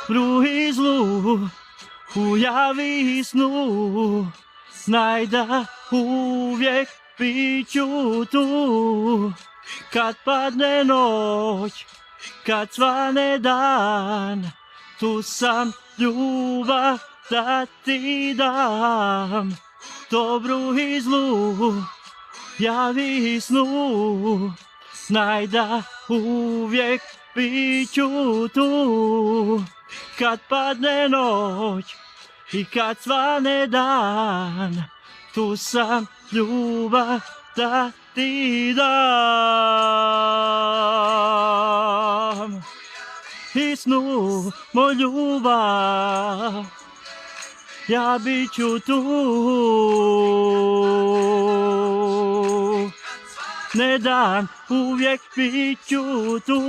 Druhý zlu ujaví snu, najda uvijek piću tu. Kad padne noć, kad svane dan, tu sam ljubav da ti dam. Dobru i zlu javi snu, najda uvijek piću tu. Kad padne noć i kad svane dan, tu sam ljubav da ti dam. I snu moj ljubav, ja bit ću tu. Ne dan, uvijek bit ću tu.